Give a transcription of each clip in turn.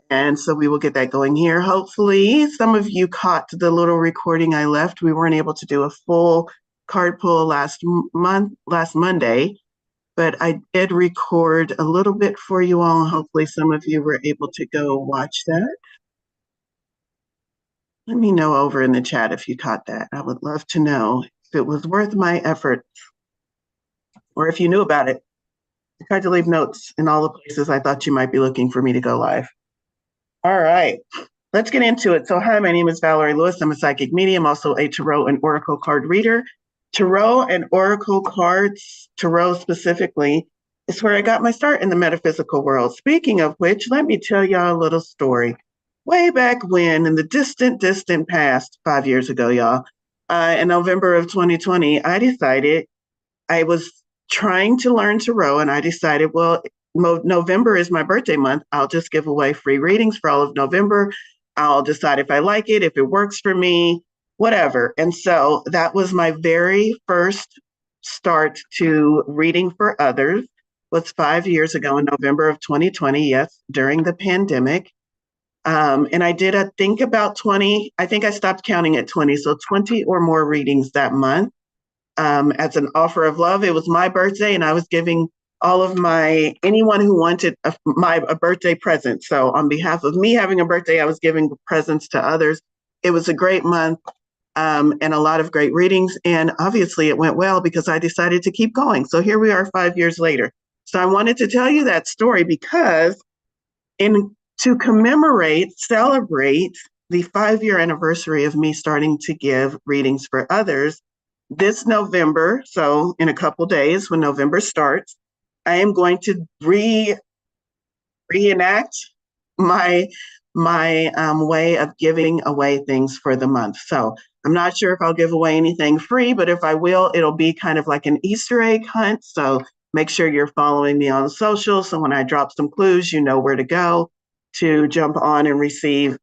And so we will get that going here. Hopefully, some of you caught the little recording I left. We weren't able to do a full card pull last Monday, but I did record a little bit for you all. Hopefully, some of you were able to go watch that. Let me know over in the chat if you caught that. I would love to know if it was worth my effort or if you knew about it. I tried to leave notes in all the places I thought you might be looking for me to go live. All right, let's get into it. So hi, my name is Valorie Lewis. I'm a psychic medium, also a tarot and oracle card reader. Tarot and oracle cards, tarot specifically, is where I got my start in the metaphysical world. Speaking of which, let me tell y'all a little story. Way back when, in the distant, distant past, 5 years ago, y'all, in November of 2020, I decided I was trying to learn tarot, and I decided, well, November is my birthday month. I'll just give away free readings for all of November. I'll decide if I like it, if it works for me, whatever. And so that was my very first start to reading for others, was 5 years ago in November of 2020, yes, during the pandemic. And I did, I think about 20, I think I stopped counting at 20, so 20 or more readings that month. As an offer of love. It was my birthday, and I was giving all of anyone who wanted a birthday present. So on behalf of me having a birthday, I was giving presents to others. It was a great month, and a lot of great readings. And obviously it went well because I decided to keep going. So here we are 5 years later. So I wanted to tell you that story because to commemorate, celebrate the 5-year anniversary of me starting to give readings for others, this November, so in a couple days when November starts, I am going to reenact my way of giving away things for the month. So I'm not sure if I'll give away anything free, but if I will, it'll be kind of like an Easter egg hunt. So make sure you're following me on social. So when I drop some clues, you know where to go to jump on and receive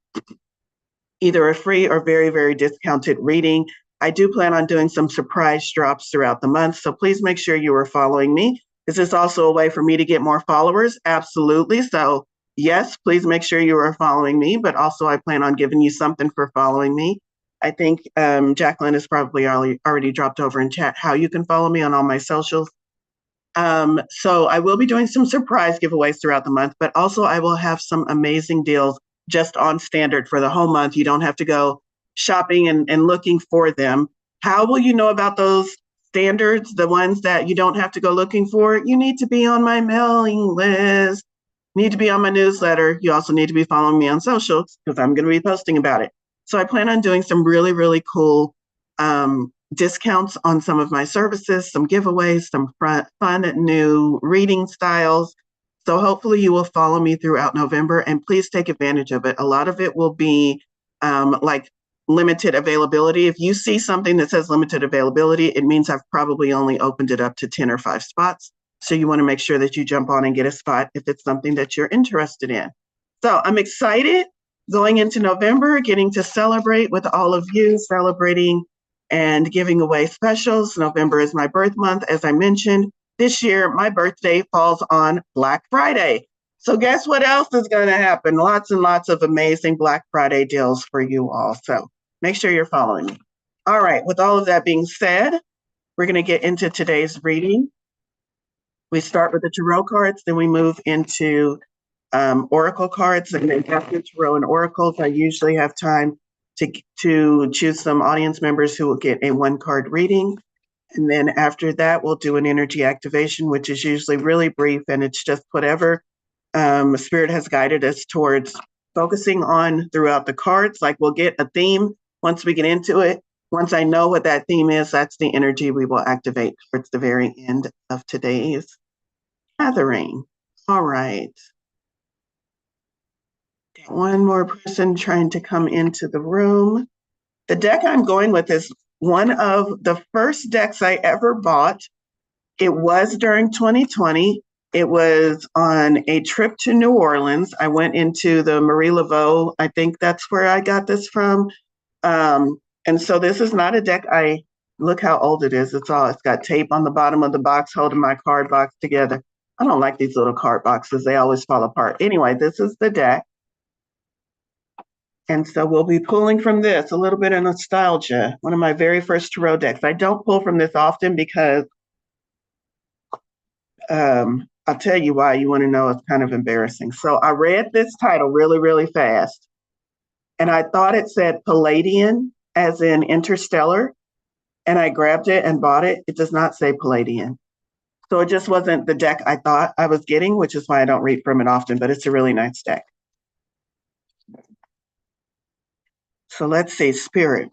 either a free or very, very discounted reading. I do plan on doing some surprise drops throughout the month, so please make sure you are following me. Is this also a way for me to get more followers? Absolutely. So yes, please make sure you are following me, but also I plan on giving you something for following me. I think Jacqueline has probably already dropped over in chat how you can follow me on all my socials. So I will be doing some surprise giveaways throughout the month, but also I will have some amazing deals just on standard for the whole month. You don't have to go shopping and looking for them. How will you know about those standards, the ones that you don't have to go looking for? You need to be on my mailing list, you need to be on my newsletter. You also need to be following me on socials because I'm going to be posting about it. So I plan on doing some really, really cool discounts on some of my services, some giveaways, some fun new reading styles. So hopefully you will follow me throughout November, and please take advantage of it. A lot of it will be like limited availability. If you see something that says limited availability, it means I've probably only opened it up to 10 or 5 spots. So you want to make sure that you jump on and get a spot if it's something that you're interested in. So I'm excited going into November, getting to celebrate with all of you, celebrating and giving away specials. November is my birth month, as I mentioned. This year, my birthday falls on Black Friday. So guess what else is going to happen? Lots and lots of amazing Black Friday deals for you all. So make sure you're following me. All right, with all of that being said, we're going to get into today's reading. We start with the tarot cards, then we move into oracle cards, and then after tarot and oracles, I usually have time to choose some audience members who will get a 1-card reading. And then after that, we'll do an energy activation, which is usually really brief, and it's just whatever Spirit has guided us towards focusing on throughout the cards. Like we'll get a theme once we get into it. Once I know what that theme is, that's the energy we will activate towards the very end of today's gathering. All right. Got one more person trying to come into the room. The deck I'm going with is one of the first decks I ever bought. It was during 2020. It was on a trip to New Orleans. I went into the Marie Laveau. I think that's where I got this from. And so this is not a deck look how old it is. It's got tape on the bottom of the box holding my card box together. I don't like these little card boxes. They always fall apart. Anyway, this is the deck. And so we'll be pulling from this a little bit of nostalgia, one of my very first tarot decks. I don't pull from this often because I'll tell you why. You want to know, it's kind of embarrassing. So I read this title really, really fast, and I thought it said Palladian, as in interstellar, and I grabbed it and bought it. It does not say Palladian. So it just wasn't the deck I thought I was getting, which is why I don't read from it often, but it's a really nice deck. So let's see, Spirit.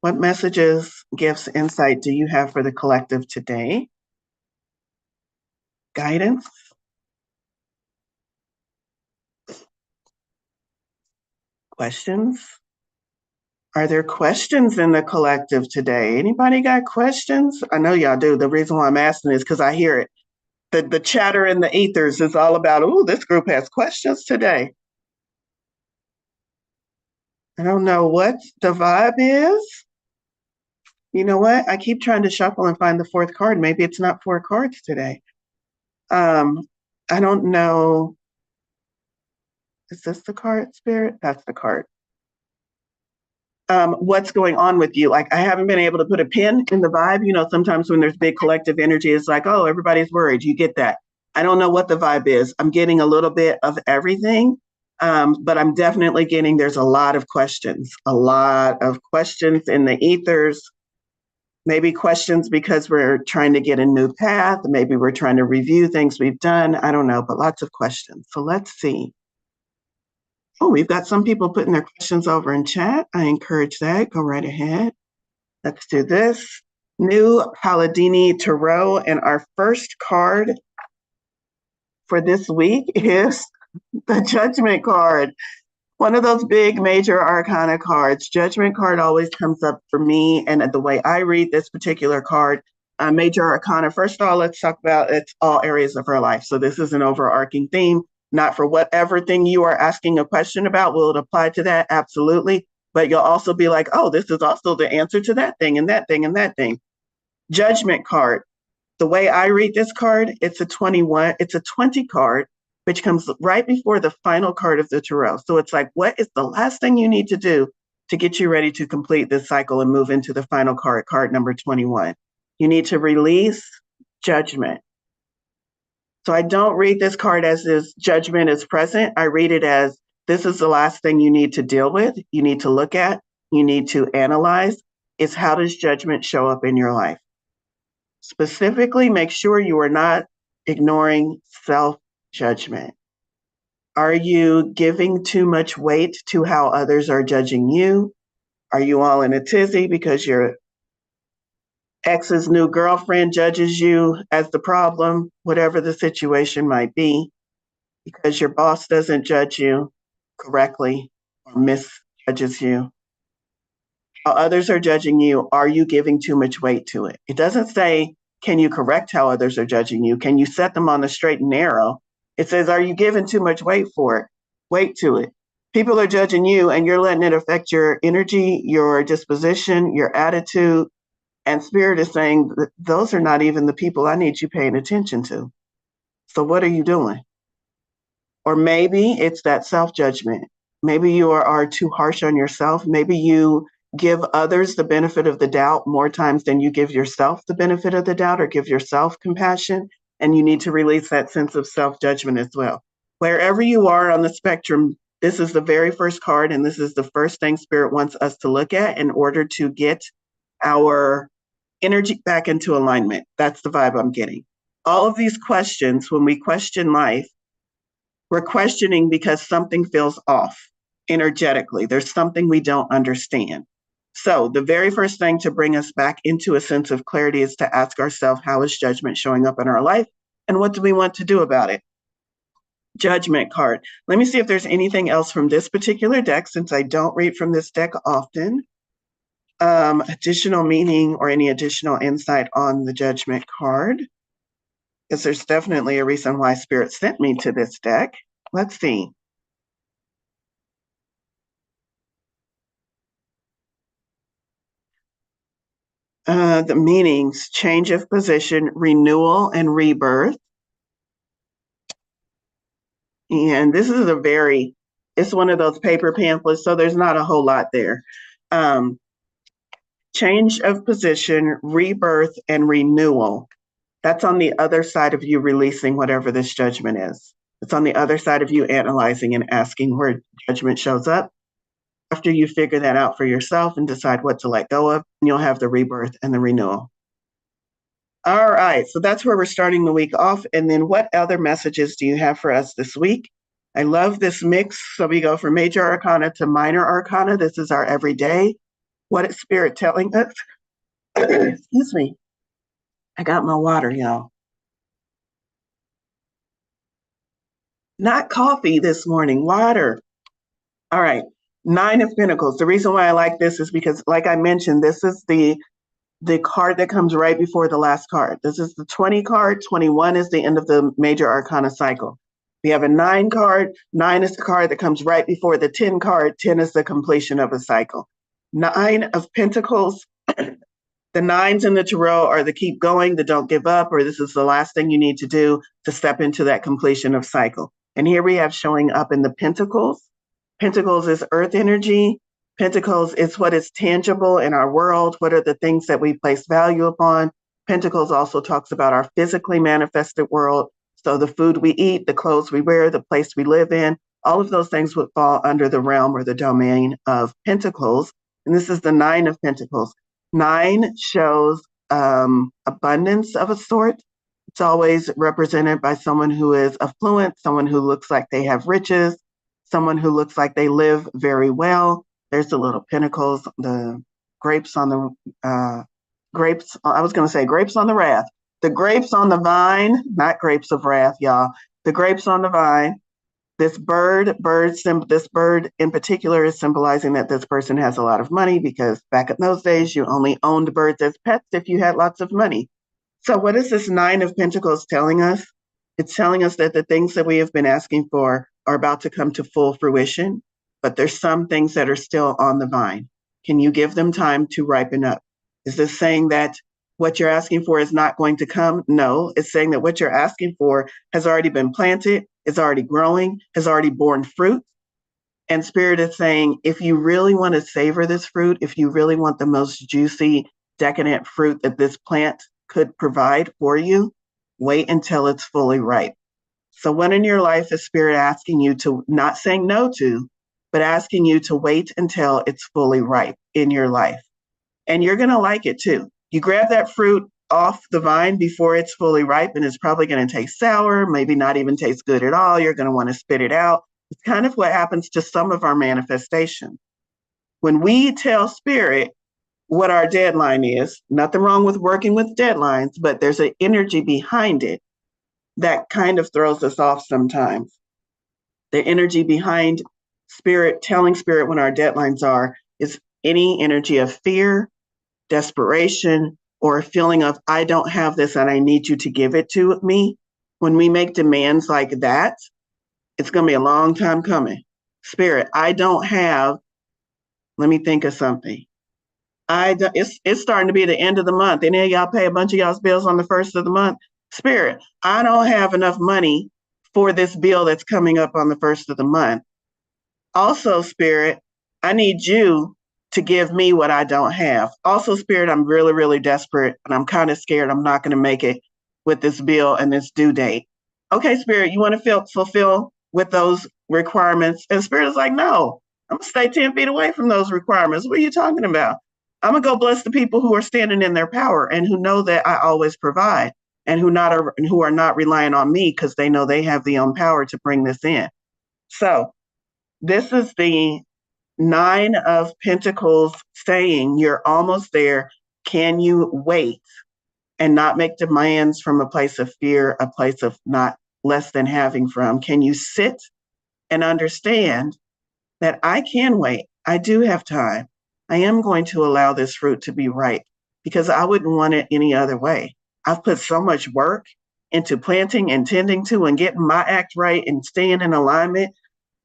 What messages, gifts, insight do you have for the collective today? Guidance? Questions? Are there questions in the collective today? Anybody got questions? I know y'all do. The reason why I'm asking is because I hear it. The chatter in the ethers is all about, oh, this group has questions today. I don't know what the vibe is. You know what? I keep trying to shuffle and find the fourth card. Maybe it's not four cards today. I don't know. Is this the card, Spirit? That's the card. What's going on with you? Like, I haven't been able to put a pin in the vibe. You know, sometimes when there's big collective energy, it's like, oh, everybody's worried. You get that. I don't know what the vibe is. I'm getting a little bit of everything, but I'm definitely getting, there's a lot of questions in the ethers. Maybe questions because we're trying to get a new path. Maybe we're trying to review things we've done. I don't know, but lots of questions. So let's see. Oh, we've got some people putting their questions over in chat. I encourage that. Go right ahead. Let's do this. New Palladini Tarot. And our first card for this week is the Judgment card. One of those big major arcana cards. Judgment card always comes up for me. And the way I read this particular card, major arcana, first of all, let's talk about it's all areas of our life. So this is an overarching theme, not for whatever thing you are asking a question about. Will it apply to that? Absolutely. But you'll also be like, oh, this is also the answer to that thing and that thing and that thing. Judgment card. The way I read this card, it's a 20 card, which comes right before the final card of the tarot. So it's like, what is the last thing you need to do to get you ready to complete this cycle and move into the final card, card number 21? You need to release judgment. So I don't read this card as this judgment is present. I read it as this is the last thing you need to deal with, you need to look at, you need to analyze. Is how does judgment show up in your life? Specifically, make sure you are not ignoring self-judgment. Are you giving too much weight to how others are judging you? Are you all in a tizzy because your ex's new girlfriend judges you as the problem, whatever the situation might be, because your boss doesn't judge you correctly or misjudges you? How others are judging you, are you giving too much weight to it? It doesn't say, can you correct how others are judging you? Can you set them on the straight and narrow? It says, are you giving too much weight to it? People are judging you and you're letting it affect your energy, your disposition, your attitude. And Spirit is saying, those are not even the people I need you paying attention to. So what are you doing? Or maybe it's that self-judgment. Maybe you are too harsh on yourself. Maybe you give others the benefit of the doubt more times than you give yourself the benefit of the doubt or give yourself compassion. And you need to release that sense of self-judgment as well. Wherever you are on the spectrum, this is the very first card, and this is the first thing Spirit wants us to look at in order to get our energy back into alignment. That's the vibe I'm getting. All of these questions, when we question life, we're questioning because something feels off energetically. There's something we don't understand. So the very first thing to bring us back into a sense of clarity is to ask ourselves, how is judgment showing up in our life? And what do we want to do about it? Judgment card. Let me see if there's anything else from this particular deck, since I don't read from this deck often. Additional meaning or any additional insight on the judgment card, because there's definitely a reason why Spirit sent me to this deck. Let's see. The meanings: change of position, renewal, and rebirth. And this is It's one of those paper pamphlets, so there's not a whole lot there. Um, Change of position, rebirth, and renewal. That's on the other side of you releasing whatever this judgment is. It's on the other side of you analyzing and asking where judgment shows up. After you figure that out for yourself and decide what to let go of, you'll have the rebirth and the renewal. All right, so that's where we're starting the week off. And then what other messages do you have for us this week? I love this mix. So we go from major arcana to minor arcana. This is our everyday. What is Spirit telling us? Excuse me. I got my water, y'all. Not coffee this morning, water. All right, Nine of Pentacles. The reason why I like this is because, like I mentioned, this is the card that comes right before the last card. This is the 20 card. 21 is the end of the major arcana cycle. We have a 9 card. 9 is the card that comes right before the 10 card. 10 is the completion of a cycle. 9 of Pentacles. The 9s in the tarot are the keep going, the don't give up, or this is the last thing you need to do to step into that completion of cycle. And here we have showing up in the Pentacles. Pentacles is earth energy. Pentacles is what is tangible in our world. What are the things that we place value upon? Pentacles also talks about our physically manifested world. So the food we eat, the clothes we wear, the place we live in, all of those things would fall under the realm or the domain of Pentacles. And this is the 9 of Pentacles. 9 shows abundance of a sort. It's always represented by someone who is affluent, someone who looks like they have riches, someone who looks like they live very well. There's the little pentacles, the grapes on the grapes. I was going to say grapes on the wrath. The grapes on the vine, not grapes of wrath, y'all. The grapes on the vine. This bird in particular is symbolizing that this person has a lot of money, because back in those days, you only owned birds as pets if you had lots of money. So what is this 9 of Pentacles telling us? It's telling us that the things that we have been asking for are about to come to full fruition, but there's some things that are still on the vine. Can you give them time to ripen up? Is this saying that what you're asking for is not going to come? No, it's saying that what you're asking for has already been planted, is already growing, has already borne fruit. And Spirit is saying, if you really want to savor this fruit, if you really want the most juicy, decadent fruit that this plant could provide for you, wait until it's fully ripe. So when in your life is Spirit asking you to, not saying no to, but asking you to wait until it's fully ripe in your life. And you're going to like it too. You grab that fruit off the vine before it's fully ripe, and it's probably going to taste sour, maybe not even taste good at all. You're going to want to spit it out. It's kind of what happens to some of our manifestations. When we tell Spirit what our deadline is, nothing wrong with working with deadlines, but there's an energy behind it that kind of throws us off sometimes. The energy behind Spirit, telling Spirit when our deadlines are, is any energy of fear, desperation, or a feeling of, I don't have this and I need you to give it to me. When we make demands like that, it's going to be a long time coming. Spirit, I don't have, let me think of something. It's starting to be the end of the month. Any of y'all pay a bunch of y'all's bills on the first of the month? Spirit, I don't have enough money for this bill that's coming up on the first of the month. Also, Spirit, I need you to give me what I don't have. Also, Spirit, I'm really, really desperate and I'm kind of scared I'm not going to make it with this bill and this due date. Okay, Spirit, you want to fulfill with those requirements? And Spirit is like, no, I'm going to stay 10 feet away from those requirements. What are you talking about? I'm going to go bless the people who are standing in their power and who know that I always provide, and who are not relying on me because they know they have the own power to bring this in. So this is the 9 of Pentacles saying, you're almost there. Can you wait and not make demands from a place of fear, a place of not less than having from? Can you sit and understand that I can wait? I do have time. I am going to allow this fruit to be ripe because I wouldn't want it any other way. I've put so much work into planting and tending to and getting my act right and staying in alignment.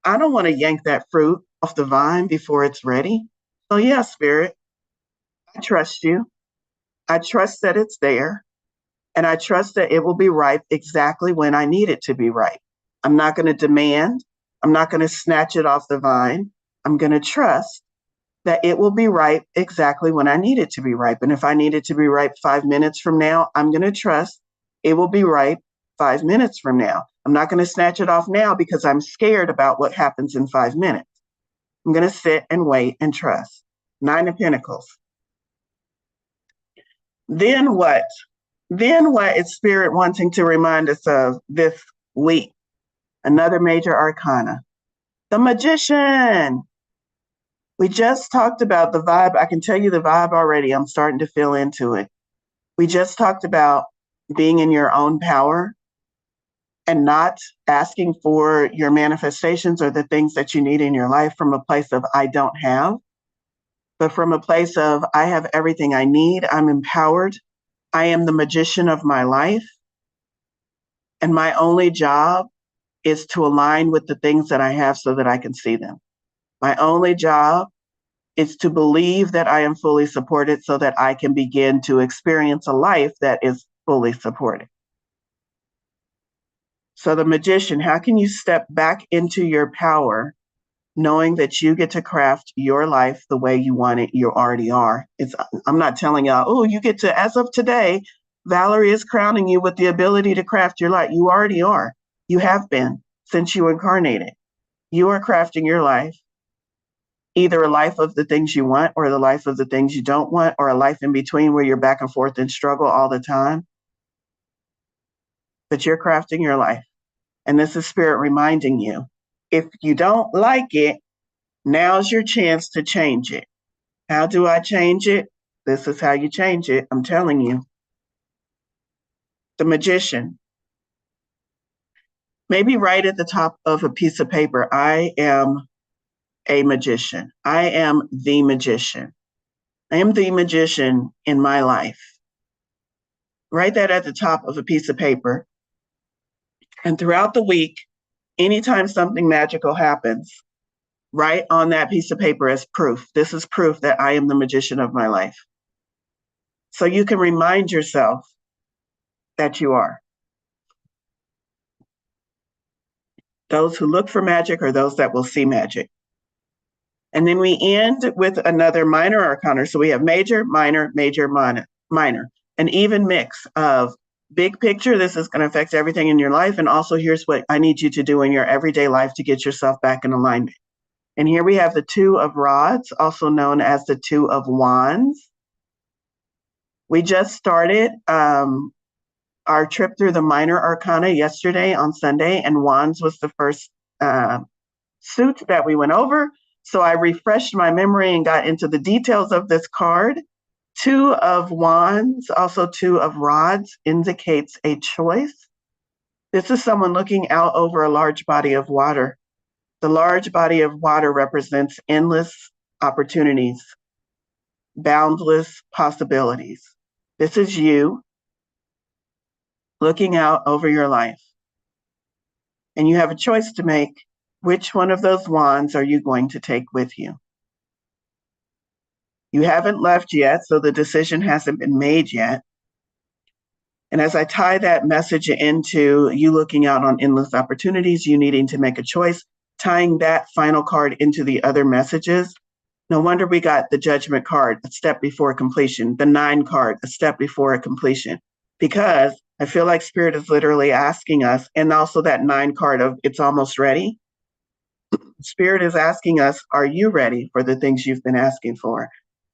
I don't want to yank that fruit off the vine before it's ready. So yeah, Spirit, I trust you. I trust that it's there. And I trust that it will be ripe exactly when I need it to be ripe. I'm not going to demand. I'm not going to snatch it off the vine. I'm going to trust that it will be ripe exactly when I need it to be ripe. And if I need it to be ripe 5 minutes from now, I'm going to trust it will be ripe 5 minutes from now. I'm not going to snatch it off now because I'm scared about what happens in 5 minutes. I'm going to sit and wait and trust. 9 of Pentacles. Then what? Then what is Spirit wanting to remind us of this week? Another major arcana. The Magician. We just talked about the vibe. I can tell you the vibe already. I'm starting to feel into it. We just talked about being in your own power and not asking for your manifestations or the things that you need in your life from a place of I don't have, but from a place of I have everything I need. I'm empowered. I am the magician of my life. And my only job is to align with the things that I have so that I can see them. My only job is to believe that I am fully supported so that I can begin to experience a life that is fully supported. So the Magician, how can you step back into your power knowing that you get to craft your life the way you want it? You already are. I'm not telling y'all, oh, you get to, as of today, Valorie is crowning you with the ability to craft your life. You already are. You have been since you incarnated. You are crafting your life, either a life of the things you want or the life of the things you don't want, or a life in between where you're back and forth and struggle all the time. But you're crafting your life. And this is Spirit reminding you, if you don't like it, now's your chance to change it. How do I change it? This is how you change it. I'm telling you. The Magician. Maybe write at the top of a piece of paper, I am a magician. I am the magician. I am the magician in my life. Write that at the top of a piece of paper. And throughout the week, anytime something magical happens, write on that piece of paper as proof. This is proof that I am the magician of my life. So you can remind yourself that you are. Those who look for magic are those that will see magic. And then we end with another minor arcana. So we have major, minor, major, minor. An even mix of big picture. This is going to affect everything in your life. And also here's what I need you to do in your everyday life to get yourself back in alignment. And here we have the Two of Rods, also known as the Two of Wands. We just started our trip through the minor arcana yesterday on Sunday, and Wands was the first suit that we went over. So I refreshed my memory and got into the details of this card. Two of Wands, also Two of Rods, indicates a choice. This is someone looking out over a large body of water. The large body of water represents endless opportunities, boundless possibilities. This is you looking out over your life. And you have a choice to make. Which one of those wands are you going to take with you? You haven't left yet, so the decision hasn't been made yet. And as I tie that message into you looking out on endless opportunities, you needing to make a choice, tying that final card into the other messages, no wonder we got the Judgment card, a step before completion, the 9 card, a step before completion, because I feel like Spirit is literally asking us, and also that 9 card of it's almost ready. Spirit is asking us, are you ready for the things you've been asking for?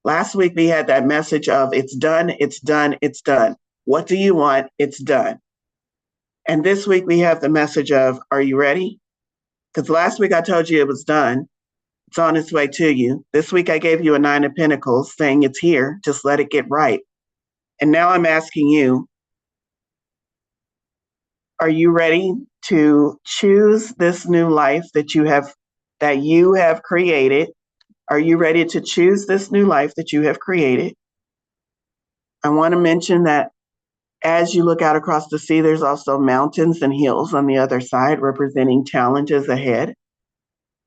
Last week, we had that message of it's done, it's done, it's done. What do you want? It's done. And this week, we have the message of, are you ready? Because last week, I told you it was done. It's on its way to you. This week, I gave you a 9 of Pentacles saying it's here. Just let it get right. And now I'm asking you, are you ready to choose this new life that you have created? Are you ready to choose this new life that you have created? I want to mention that as you look out across the sea, there's also mountains and hills on the other side representing challenges ahead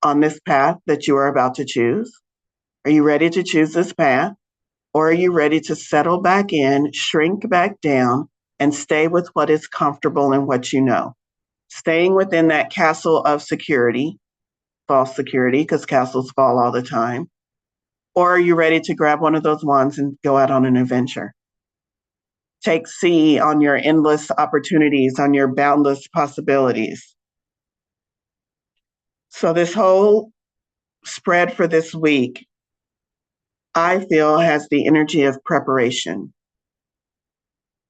on this path that you are about to choose. Are you ready to choose this path? Or are you ready to settle back in, shrink back down, and stay with what is comfortable and what you know? Staying within that castle of security, false security because castles fall all the time? Or are you ready to grab one of those wands and go out on an adventure? Take C on your endless opportunities, on your boundless possibilities. So this whole spread for this week, I feel, has the energy of preparation,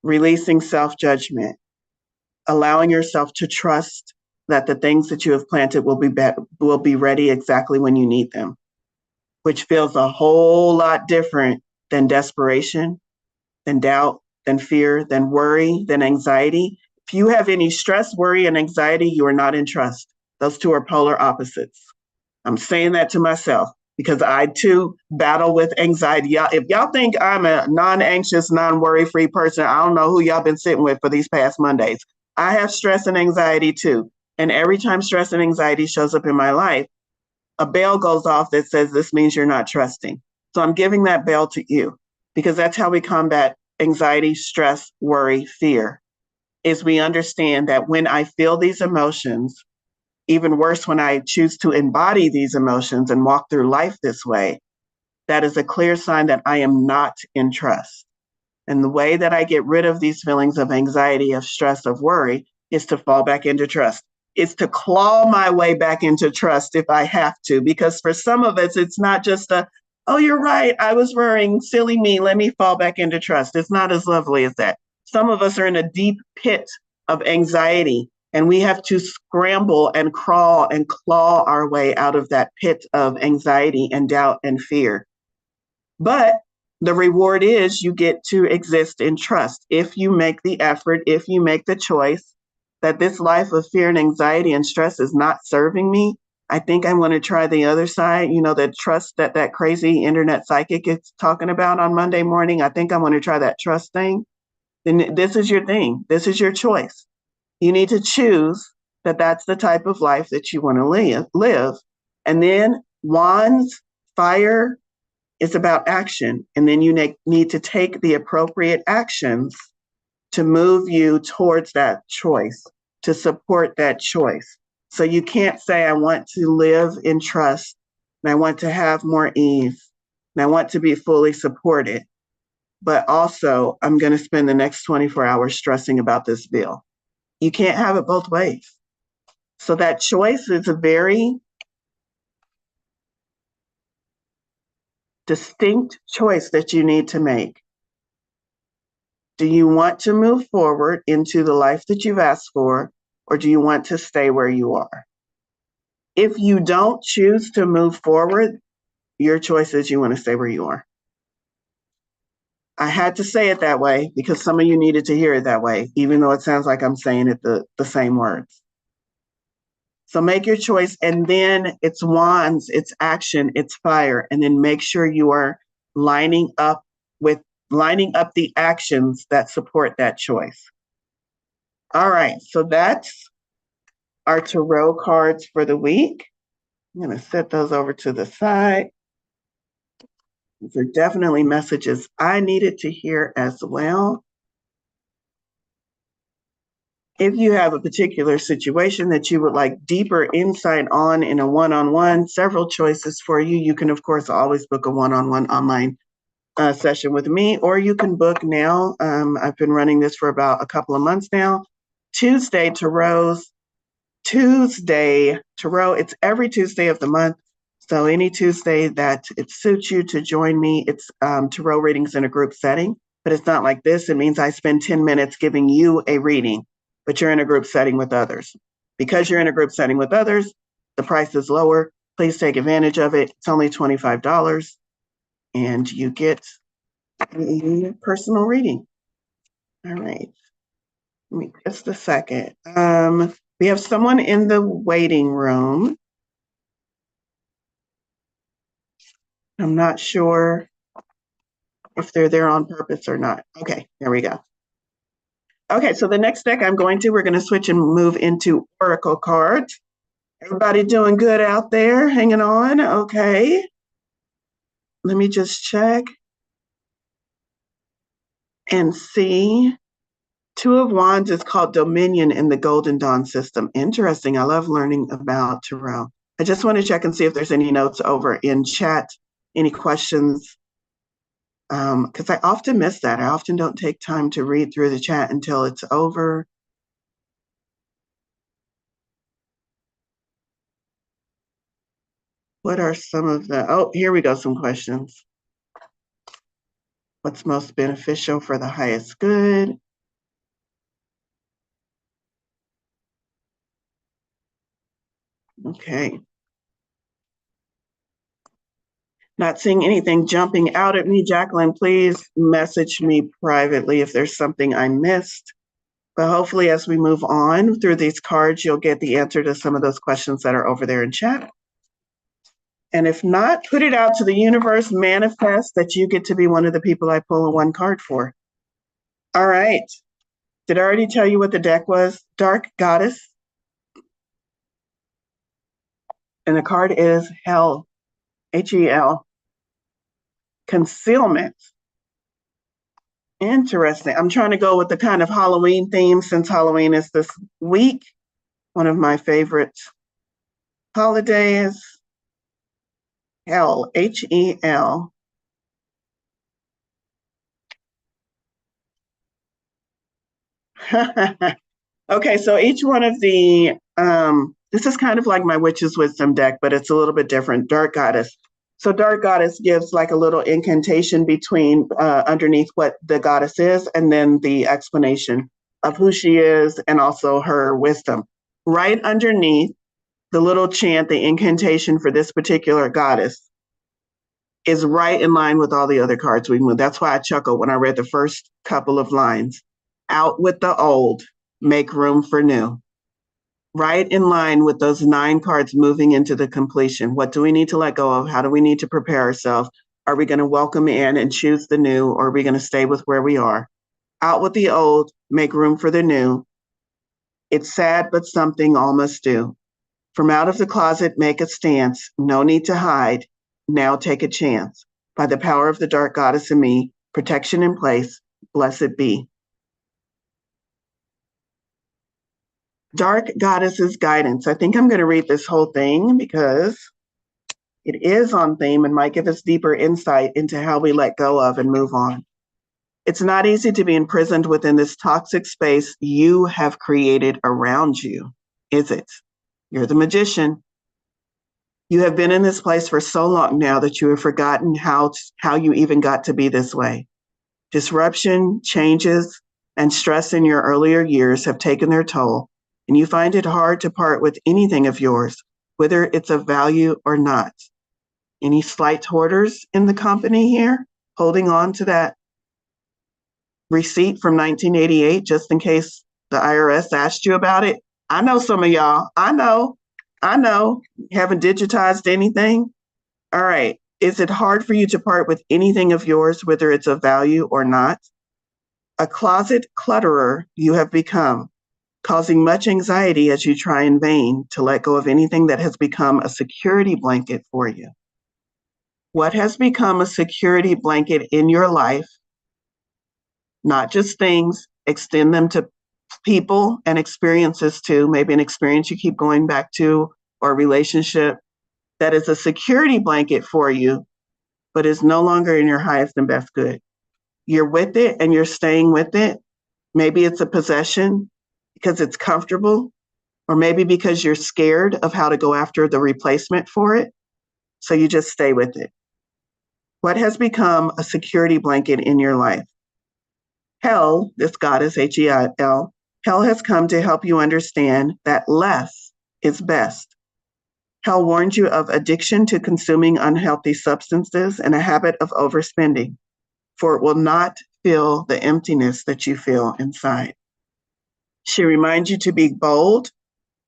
releasing self-judgment, allowing yourself to trust that the things that you have planted will be ready exactly when you need them, which feels a whole lot different than desperation, than doubt, than fear, than worry, than anxiety. If you have any stress, worry, and anxiety, you are not in trust. Those two are polar opposites. I'm saying that to myself because I too battle with anxiety. If y'all think I'm a non-anxious, non-worry-free person, I don't know who y'all been sitting with for these past Mondays. I have stress and anxiety too. And every time stress and anxiety shows up in my life, a bell goes off that says this means you're not trusting. So I'm giving that bell to you because that's how we combat anxiety, stress, worry, fear, is we understand that when I feel these emotions, even worse, when I choose to embody these emotions and walk through life this way, that is a clear sign that I am not in trust. And the way that I get rid of these feelings of anxiety, of stress, of worry is to fall back into trust. It's to claw my way back into trust if I have to, because for some of us, it's not just oh, you're right, I was worrying, silly me, let me fall back into trust. It's not as lovely as that. Some of us are in a deep pit of anxiety, and we have to scramble and crawl and claw our way out of that pit of anxiety and doubt and fear. But the reward is you get to exist in trust. If you make the effort, if you make the choice that this life of fear and anxiety and stress is not serving me, I think I'm going to try the other side, the trust that crazy internet psychic is talking about on Monday morning. I think I'm going to try that trust thing. Then this is your thing. This is your choice. You need to choose that that's the type of life that you want to live. And then wands, fire, it's about action. And then you need to take the appropriate actions to move you towards that choice, to support that choice. So you can't say, I want to live in trust, and I want to have more ease, and I want to be fully supported. But also, I'm going to spend the next 24 hours stressing about this bill. You can't have it both ways. So that choice is a very distinct choice that you need to make. Do you want to move forward into the life that you've asked for, or do you want to stay where you are? If you don't choose to move forward, your choice is you want to stay where you are. I had to say it that way because some of you needed to hear it that way, even though it sounds like I'm saying it the same words. So make your choice, and then it's wands, it's action, it's fire, and then make sure you are lining up the actions that support that choice. All right, so that's our tarot cards for the week. I'm going to set those over to the side. These are definitely messages I needed to hear as well. If you have a particular situation that you would like deeper insight on in a one-on-one, several choices for you. You can, of course, always book a one-on-one online session with me, or you can book now. I've been running this for about a couple of months now. Tuesday Tarot, it's every Tuesday of the month. So any Tuesday that it suits you to join me, it's tarot readings in a group setting, but it's not like this. It means I spend 10 minutes giving you a reading, but you're in a group setting with others. Because you're in a group setting with others, the price is lower. Please take advantage of it. It's only $25 and you get a personal reading. All right. Give me just a second. We have someone in the waiting room. I'm not sure if they're there on purpose or not. Okay, there we go. Okay, so the next deck we're going to switch and move into Oracle cards. Everybody doing good out there? Hanging on? Okay. Let me just check and see. Two of Wands is called Dominion in the Golden Dawn system. Interesting. I love learning about tarot. I just want to check and see if there's any notes over in chat, any questions, because I often miss that. I often don't take time to read through the chat until it's over. What are some of the, oh, here we go, some questions. What's most beneficial for the highest good? Okay. Not seeing anything jumping out at me. Jacqueline, please message me privately if there's something I missed. But hopefully, as we move on through these cards, you'll get the answer to some of those questions that are over there in chat. And if not, put it out to the universe, manifest that you get to be one of the people I pull a one card for. All right. Did I already tell you what the deck was? Dark Goddess. And the card is Hell, Hel. Concealment. Interesting. I'm trying to go with the kind of Halloween theme since Halloween is this week. One of my favorite holidays. Hel, Hel. Okay, so each one of the, this is kind of like my Witch's Wisdom deck, but it's a little bit different. Dark Goddess. So Dark Goddess gives like a little incantation between underneath what the goddess is and then the explanation of who she is and also her wisdom. Right underneath the little chant, the incantation for this particular goddess is right in line with all the other cards we moved. That's why I chuckled when I read the first couple of lines. Out with the old, make room for new. Right in line with those 9 cards moving into the completion. What do we need to let go of? How do we need to prepare ourselves? Are we going to welcome in and choose the new, or are we going to stay with where we are? Out with the old, make room for the new. It's sad, but something all must do. From out of the closet, make a stance. No need to hide. Now take a chance. By the power of the dark goddess in me, protection in place, blessed be. Dark Goddess's Guidance. I think I'm going to read this whole thing because it is on theme and might give us deeper insight into how we let go of and move on. It's not easy to be imprisoned within this toxic space you have created around you, is it? You're the magician. You have been in this place for so long now that you have forgotten how you even got to be this way. Disruption, changes, and stress in your earlier years have taken their toll, and you find it hard to part with anything of yours, whether it's of value or not. Any slight hoarders in the company here, holding on to that receipt from 1988 just in case the IRS asked you about it? I know some of y'all. I know. Haven't digitized anything. All right. Is it hard for you to part with anything of yours, whether it's of value or not? A closet clutterer you have become, causing much anxiety as you try in vain to let go of anything that has become a security blanket for you. What has become a security blanket in your life? Not just things, extend them to people and experiences too, maybe an experience you keep going back to or a relationship that is a security blanket for you, but is no longer in your highest and best good. You're with it and you're staying with it. Maybe it's a possession because it's comfortable, or maybe because you're scared of how to go after the replacement for it. So you just stay with it. What has become a security blanket in your life? Hell, this goddess, Hel, Hell has come to help you understand that less is best. Hell warned you of addiction to consuming unhealthy substances and a habit of overspending, for it will not fill the emptiness that you feel inside. She reminds you to be bold,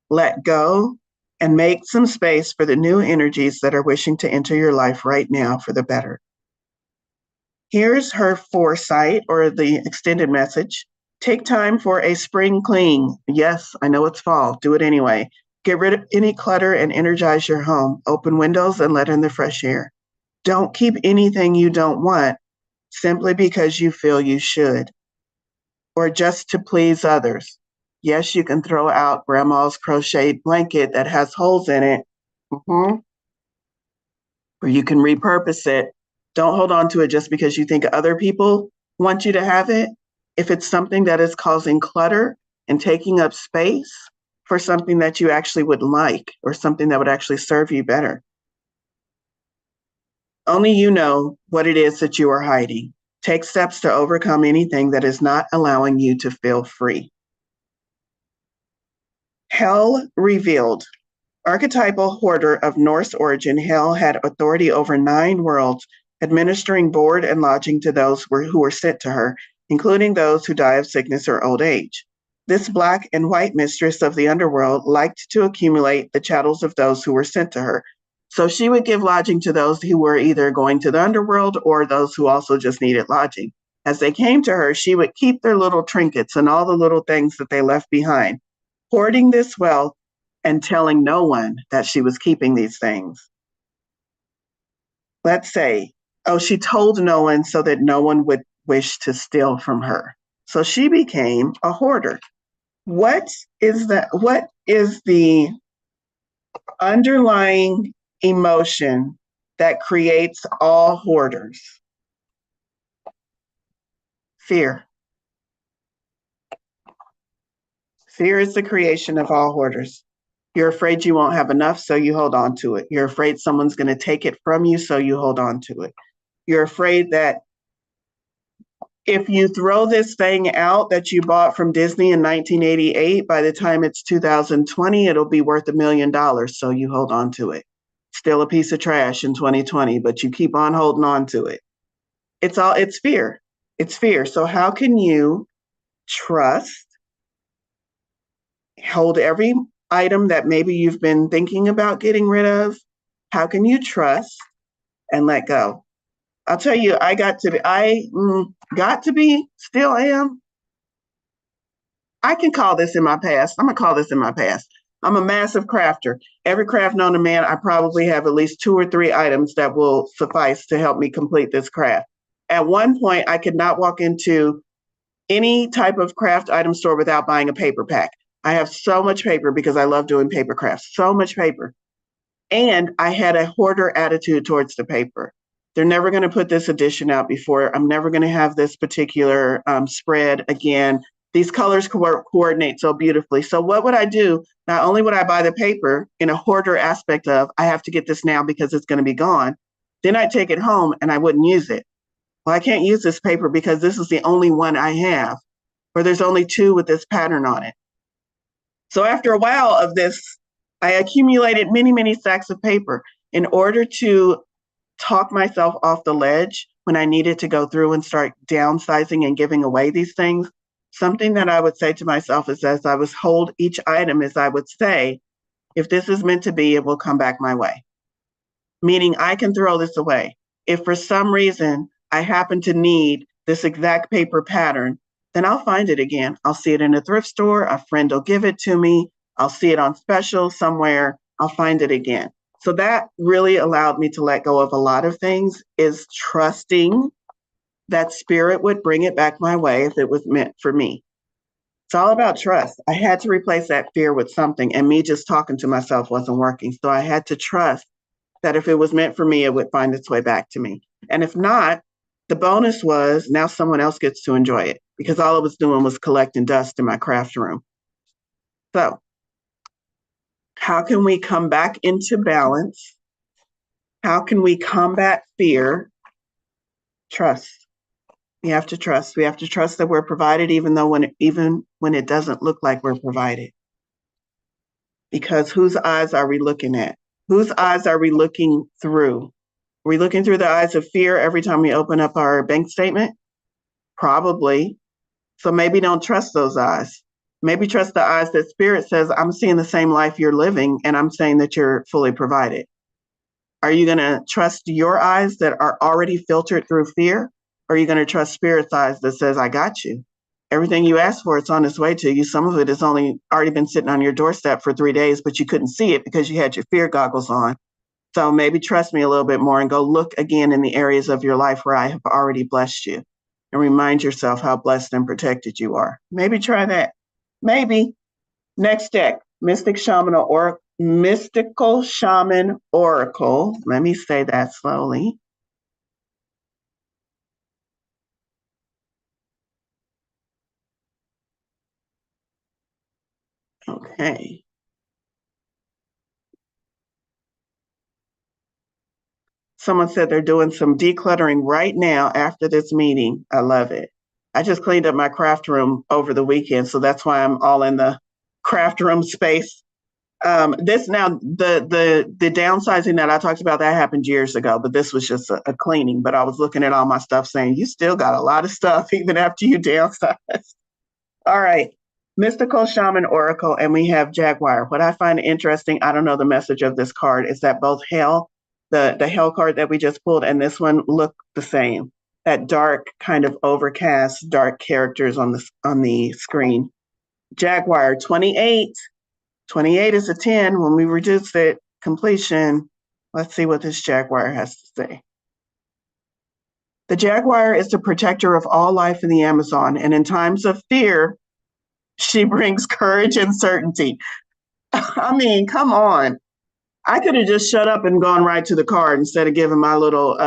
let go, and make some space for the new energies that are wishing to enter your life right now for the better. Here's her foresight, or the extended message. Take time for a spring clean. Yes, I know it's fall. Do it anyway. Get rid of any clutter and energize your home. Open windows and let in the fresh air. Don't keep anything you don't want simply because you feel you should, or just to please others. Yes, you can throw out grandma's crocheted blanket that has holes in it Mm-hmm. Or you can repurpose it. Don't hold on to it just because you think other people want you to have it. If it's something that is causing clutter and taking up space for something that you actually would like or something that would actually serve you better. Only you know what it is that you are hiding. Take steps to overcome anything that is not allowing you to feel free. Hell revealed. Archetypal hoarder of Norse origin, Hel had authority over 9 worlds, administering board and lodging to those who were sent to her, including those who die of sickness or old age. This black and white mistress of the underworld liked to accumulate the chattels of those who were sent to her. So she would give lodging to those who were either going to the underworld or those who also just needed lodging. As they came to her, she would keep their little trinkets and all the little things that they left behind, hoarding this wealth and telling no one that she was keeping these things. Let's say, oh, she told no one so that no one would wish to steal from her. So she became a hoarder. What is the underlying emotion that creates all hoarders? Fear. Fear is the creation of all hoarders. You're afraid you won't have enough, so you hold on to it. You're afraid someone's going to take it from you, so you hold on to it. You're afraid that if you throw this thing out that you bought from Disney in 1988, by the time it's 2020, it'll be worth $1 million. So you hold on to it. Still a piece of trash in 2020, but you keep on holding on to it. It's fear. It's fear. So how can you trust, hold every item that maybe you've been thinking about getting rid of? How can you trust and let go? I'll tell you, I got to be, still am. I can call this in my past. I'm going to call this in my past. I'm a massive crafter. Every craft known to man, I probably have at least 2 or 3 items that will suffice to help me complete this craft. At one point, I could not walk into any type of craft item store without buying a paper pack. I have so much paper because I love doing paper crafts, so much paper. And I had a hoarder attitude towards the paper. They're never going to put this edition out before. I'm never going to have this particular spread again. These colors coordinate so beautifully. So what would I do? Not only would I buy the paper in a hoarder aspect of, I have to get this now because it's going to be gone. Then I'd take it home and I wouldn't use it. Well, I can't use this paper because this is the only one I have, or there's only 2 with this pattern on it. So after a while of this, I accumulated many, many stacks of paper in order to talk myself off the ledge when I needed to go through and start downsizing and giving away these things. Something that I would say to myself is, as I was hold each item, is I would say, if this is meant to be, it will come back my way. Meaning I can throw this away. If for some reason I happen to need this exact paper pattern, then I'll find it again. I'll see it in a thrift store. A friend will give it to me. I'll see it on special somewhere. I'll find it again. So that really allowed me to let go of a lot of things, is trusting that spirit would bring it back my way if it was meant for me. It's all about trust. I had to replace that fear with something, and me just talking to myself wasn't working. So I had to trust that if it was meant for me, it would find its way back to me. And if not, the bonus was now someone else gets to enjoy it, because all I was doing was collecting dust in my craft room. So how can we come back into balance? How can we combat fear? Trust. We have to trust. We have to trust that we're provided, even when it doesn't look like we're provided. Because whose eyes are we looking at? Whose eyes are we looking through? Are we looking through the eyes of fear every time we open up our bank statement? Probably. So maybe don't trust those eyes. Maybe trust the eyes that spirit says, I'm seeing the same life you're living, and I'm saying that you're fully provided. Are you going to trust your eyes that are already filtered through fear? Or are you going to trust spirit's eyes that says, I got you? Everything you asked for, it's on its way to you. Some of it has only already been sitting on your doorstep for 3 days, but you couldn't see it because you had your fear goggles on. So maybe trust me a little bit more and go look again in the areas of your life where I have already blessed you, and remind yourself how blessed and protected you are. Maybe try that. Maybe. Next deck, Mystic Shaman Mystical Shaman Oracle. Let me say that slowly. Okay. Someone said they're doing some decluttering right now after this meeting. I love it. I just cleaned up my craft room over the weekend, so that's why I'm all in the craft room space. This now the downsizing that I talked about that happened years ago, but this was just a cleaning. But I was looking at all my stuff, saying you still got a lot of stuff even after you downsize. All right. Mystical Shaman Oracle, and we have Jaguar. What I find interesting, I don't know the message of this card, is that both Hell, the Hell card that we just pulled, and this one look the same. That dark, kind of overcast, dark characters on the screen. Jaguar 28. 28 is a 10. When we reduce it, completion. Let's see what this Jaguar has to say. The Jaguar is the protector of all life in the Amazon, and in times of fear, she brings courage and certainty. I mean, come on. I could have just shut up and gone right to the card instead of giving my little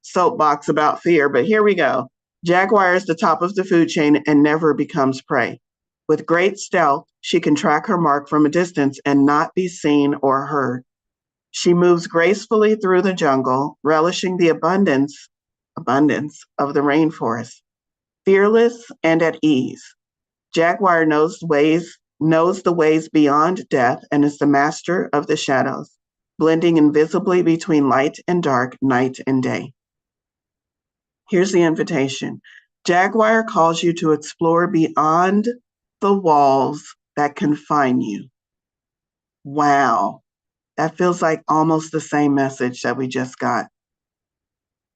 soapbox about fear. But here we go. Jaguar is the top of the food chain and never becomes prey. With great stealth, she can track her mark from a distance and not be seen or heard. She moves gracefully through the jungle, relishing the abundance of the rainforest. Fearless and at ease, Jaguar knows the ways beyond death and is the master of the shadows, blending invisibly between light and dark, night and day. Here's the invitation. Jaguar calls you to explore beyond the walls that confine you. Wow. That feels like almost the same message that we just got.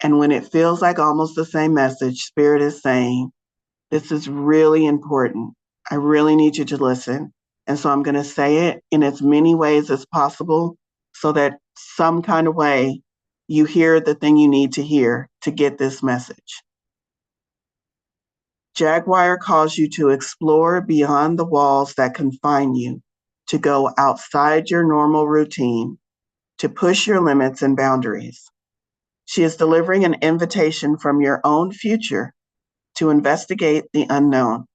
And when it feels like almost the same message, Spirit is saying, this is really important. I really need you to listen. And so I'm going to say it in as many ways as possible so that some kind of way you hear the thing you need to hear to get this message. Jaguar calls you to explore beyond the walls that confine you, to go outside your normal routine, to push your limits and boundaries. She is delivering an invitation from your own future to investigate the unknown,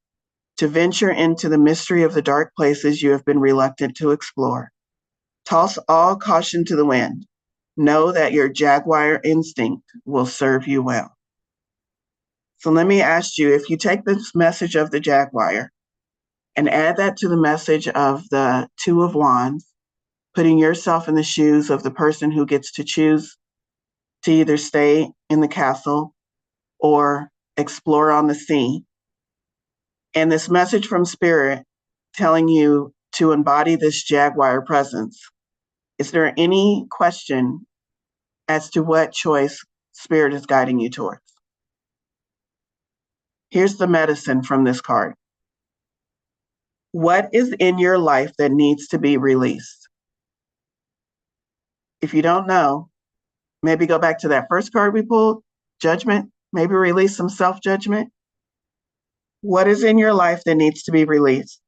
to venture into the mystery of the dark places you have been reluctant to explore. Toss all caution to the wind. Know that your Jaguar instinct will serve you well. So let me ask you, if you take this message of the Jaguar and add that to the message of the Two of Wands, putting yourself in the shoes of the person who gets to choose to either stay in the castle or explore on the sea, and this message from Spirit telling you to embody this Jaguar presence, is there any question as to what choice Spirit is guiding you towards? Here's the medicine from this card. What is in your life that needs to be released? If you don't know, maybe go back to that first card we pulled, judgment, maybe release some self-judgment. What is in your life that needs to be released?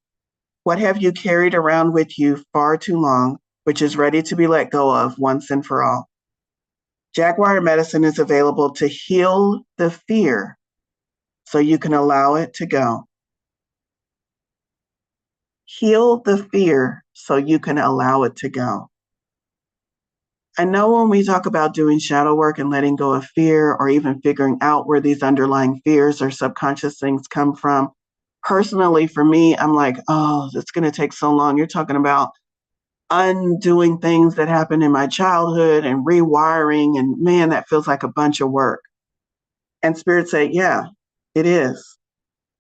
What have you carried around with you far too long, which is ready to be let go of once and for all? Jaguar medicine is available to heal the fear so you can allow it to go. Heal the fear so you can allow it to go. I know when we talk about doing shadow work and letting go of fear, or even figuring out where these underlying fears or subconscious things come from, personally for me, I'm like, oh, it's going to take so long. You're talking about undoing things that happened in my childhood and rewiring, and man, that feels like a bunch of work. And Spirit said, yeah, it is.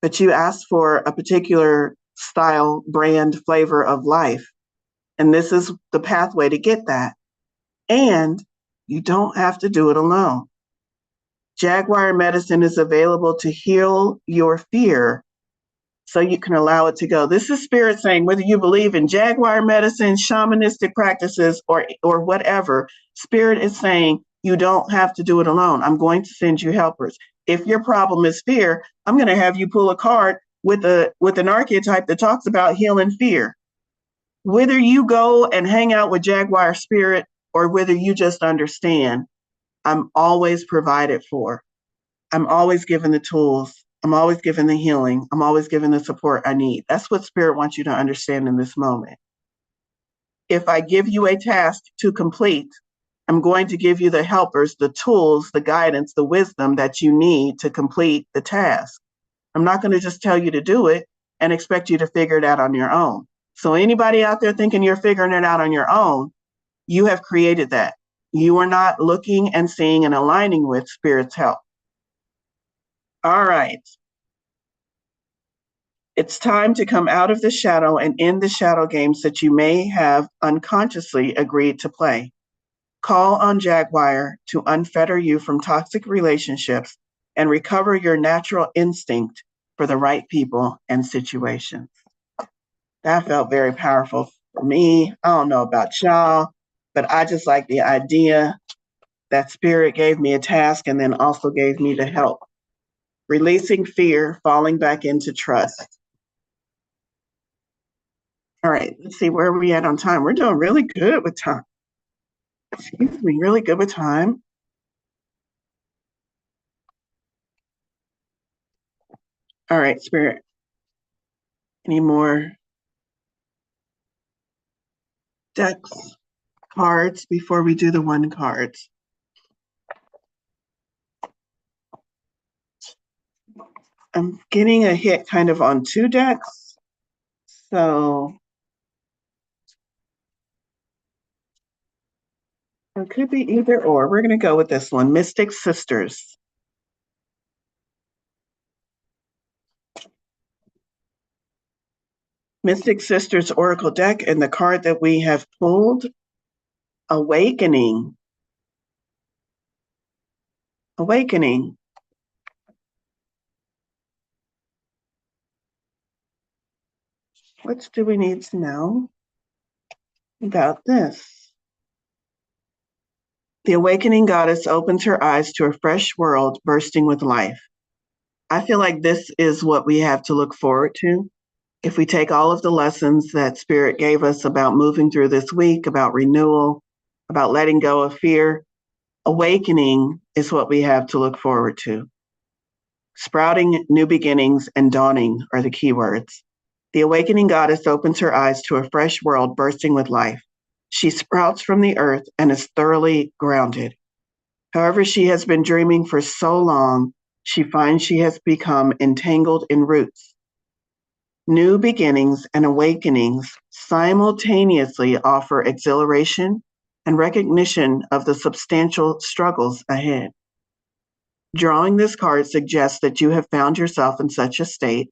But you asked for a particular style, brand, flavor of life. And this is the pathway to get that. And you don't have to do it alone. Jaguar medicine is available to heal your fear so you can allow it to go. This is Spirit saying, whether you believe in Jaguar medicine, shamanistic practices, or whatever, Spirit is saying you don't have to do it alone. I'm going to send you helpers. If your problem is fear, I'm going to have you pull a card with an archetype that talks about healing fear. Whether you go and hang out with Jaguar Spirit or whether you just understand, I'm always provided for. I'm always given the tools. I'm always given the healing. I'm always given the support I need. That's what Spirit wants you to understand in this moment. If I give you a task to complete, I'm going to give you the helpers, the tools, the guidance, the wisdom that you need to complete the task. I'm not going to just tell you to do it and expect you to figure it out on your own. So anybody out there thinking you're figuring it out on your own, you have created that. You are not looking and seeing and aligning with Spirit's help. All right. It's time to come out of the shadow and end the shadow games that you may have unconsciously agreed to play. Call on Jaguar to unfetter you from toxic relationships and recover your natural instinct for the right people and situations. That felt very powerful for me. I don't know about y'all, but I just like the idea that Spirit gave me a task and then also gave me the help. Releasing fear, falling back into trust. All right, let's see where are we at on time. We're doing really good with time. Excuse me, really good with time. All right, Spirit. Any more decks, cards before we do the one cards? I'm getting a hit kind of on two decks. So it could be either or. We're going to go with this one, Mystic Sisters. Mystic Sisters Oracle deck, and the card that we have pulled, Awakening. Awakening. What do we need to know about this? The awakening goddess opens her eyes to a fresh world bursting with life. I feel like this is what we have to look forward to. If we take all of the lessons that Spirit gave us about moving through this week, about renewal, about letting go of fear, awakening is what we have to look forward to. Sprouting, new beginnings, and dawning are the key words. The awakening goddess opens her eyes to a fresh world bursting with life. She sprouts from the earth and is thoroughly grounded. However, she has been dreaming for so long, she finds she has become entangled in roots. New beginnings and awakenings simultaneously offer exhilaration and recognition of the substantial struggles ahead. Drawing this card suggests that you have found yourself in such a state,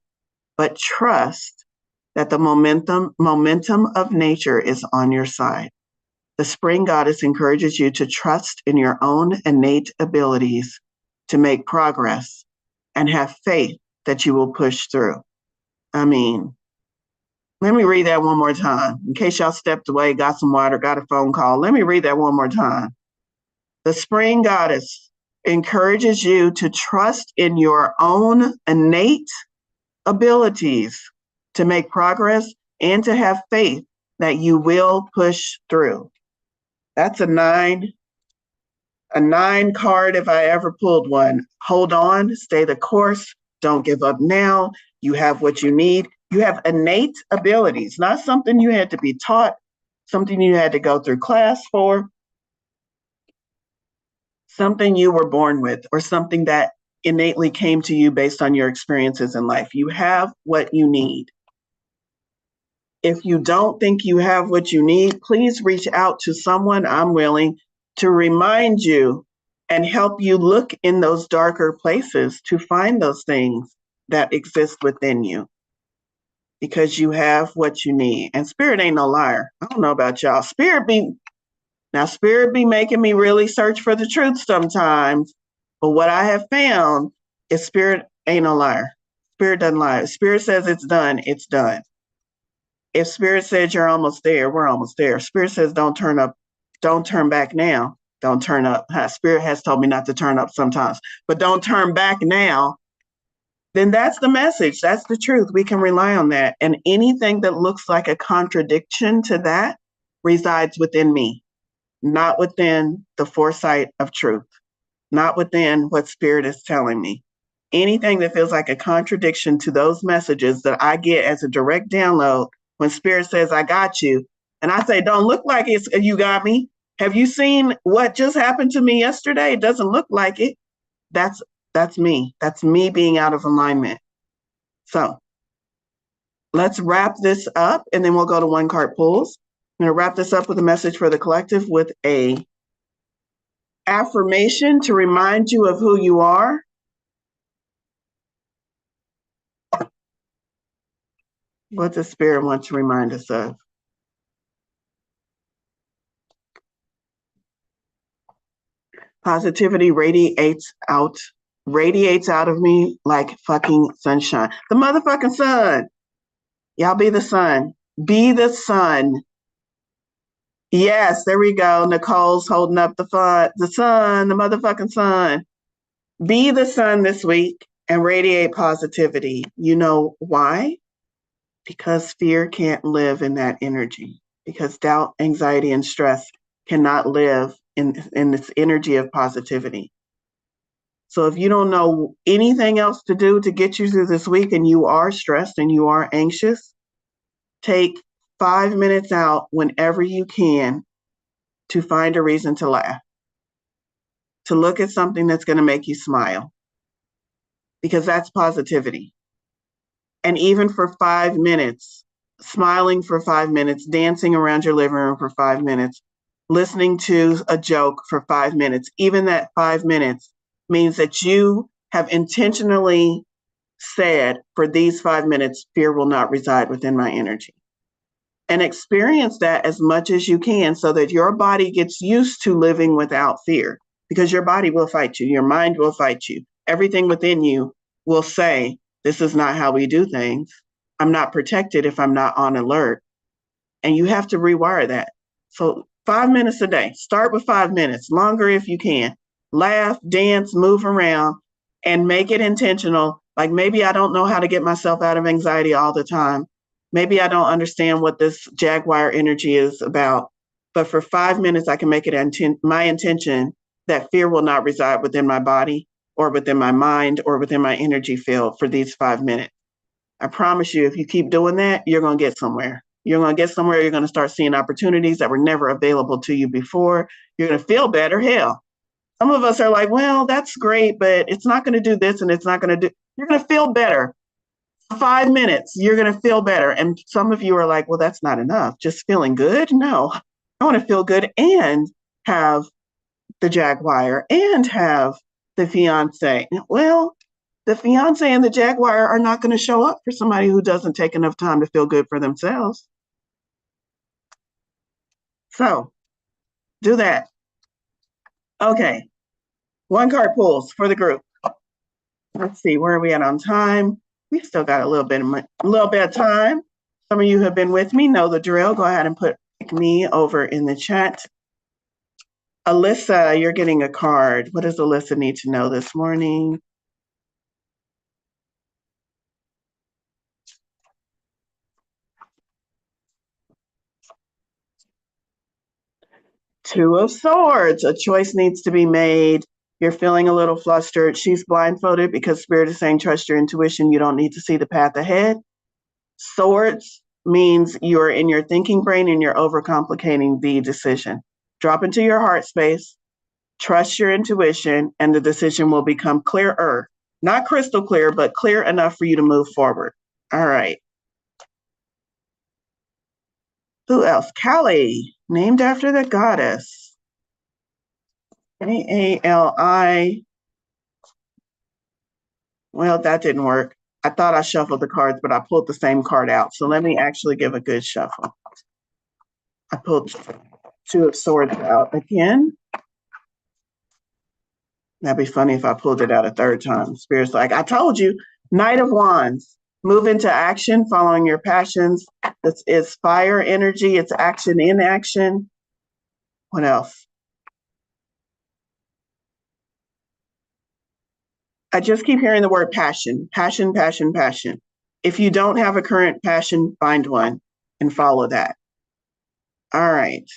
but trust that the momentum of nature is on your side. The spring goddess encourages you to trust in your own innate abilities to make progress and have faith that you will push through. I mean, let me read that one more time. In case y'all stepped away, got some water, got a phone call. Let me read that one more time. The spring goddess encourages you to trust in your own innate abilities to make progress and to have faith that you will push through. That's a nine card if I ever pulled one. Hold on, stay the course, don't give up now. You have what you need. You have innate abilities, not something you had to be taught, something you had to go through class for, something you were born with, or something that innately came to you based on your experiences in life. You have what you need. If you don't think you have what you need, please reach out to someone. I'm willing to remind you and help you look in those darker places to find those things that exist within you, because you have what you need. And Spirit ain't no liar. I don't know about y'all. Spirit be making me really search for the truth sometimes. But what I have found is Spirit ain't no liar. Spirit doesn't lie. If Spirit says it's done, it's done. If Spirit says you're almost there, we're almost there. Spirit says don't turn back now. Don't turn up. Spirit has told me not to turn up sometimes, but don't turn back now. then that's the message. That's the truth. We can rely on that. And anything that looks like a contradiction to that resides within me, not within the foresight of truth, not within what spirit is telling me. Anything that feels like a contradiction to those messages that I get as a direct download when spirit says, I got you. And I say, don't look like it's you got me. Have you seen what just happened to me yesterday? It doesn't look like it. That's me. That's me being out of alignment. So let's wrap this up and then we'll go to one card pulls. I'm going to wrap this up with a message for the collective with a affirmation to remind you of who you are. What does spirit want to remind us of? Positivity radiates out of me like fucking sunshine. The motherfucking sun. Y'all be the sun. Be the sun. Yes, there we go. Nicole's holding up the sun, the motherfucking sun. Be the sun this week and radiate positivity. You know why? Because fear can't live in that energy. Because doubt, anxiety, and stress cannot live in this energy of positivity. So if you don't know anything else to do to get you through this week and you are stressed and you are anxious, take 5 minutes out whenever you can to find a reason to laugh, to look at something that's going to make you smile, because that's positivity. And even for 5 minutes, smiling for 5 minutes, dancing around your living room for 5 minutes, listening to a joke for 5 minutes, even that 5 minutes means that you have intentionally said, for these 5 minutes, fear will not reside within my energy. And experience that as much as you can so that your body gets used to living without fear, because your body will fight you. Your mind will fight you. Everything within you will say, this is not how we do things. I'm not protected if I'm not on alert. And you have to rewire that. So 5 minutes a day. Start with 5 minutes, longer if you can. Laugh, dance, move around, and make it intentional. Like maybe I don't know how to get myself out of anxiety all the time. Maybe I don't understand what this jaguar energy is about. But for 5 minutes, I can make it my intention that fear will not reside within my body or within my mind or within my energy field for these 5 minutes. I promise you, if you keep doing that, you're going to get somewhere. You're going to get somewhere. You're going to start seeing opportunities that were never available to you before. You're going to feel better. Hell, some of us are like, well, that's great, but it's not going to do this and it's not going to do. You're going to feel better. 5 minutes, you're going to feel better. And some of you are like, well, that's not enough. Just feeling good? No, I want to feel good and have the jaguar and have the fiance. Well, the fiance and the jaguar are not going to show up for somebody who doesn't take enough time to feel good for themselves. So do that. Okay. One card pulls for the group. Let's see, where are we at on time? We've still got a little bit of time. Some of you who have been with me know the drill. Go ahead and put me over in the chat. Alyssa, you're getting a card. What does Alyssa need to know this morning? Two of Swords. A choice needs to be made. You're feeling a little flustered. She's blindfolded because Spirit is saying trust your intuition. You don't need to see the path ahead. Swords means you're in your thinking brain and you're overcomplicating the decision. Drop into your heart space, trust your intuition, and the decision will become clearer. Not crystal clear, but clear enough for you to move forward. All right. Who else? Kali, named after the goddess. Kali. Well, that didn't work. I thought I shuffled the cards, but I pulled the same card out. So let me actually give a good shuffle. I pulled Two of Swords out again. That'd be funny if I pulled it out a third time. Spirit's like, I told you. Knight of Wands. Move into action, following your passions. This is fire energy. It's action in action. What else? I just keep hearing the word passion, passion, passion, passion. If you don't have a current passion, find one and follow that. All right.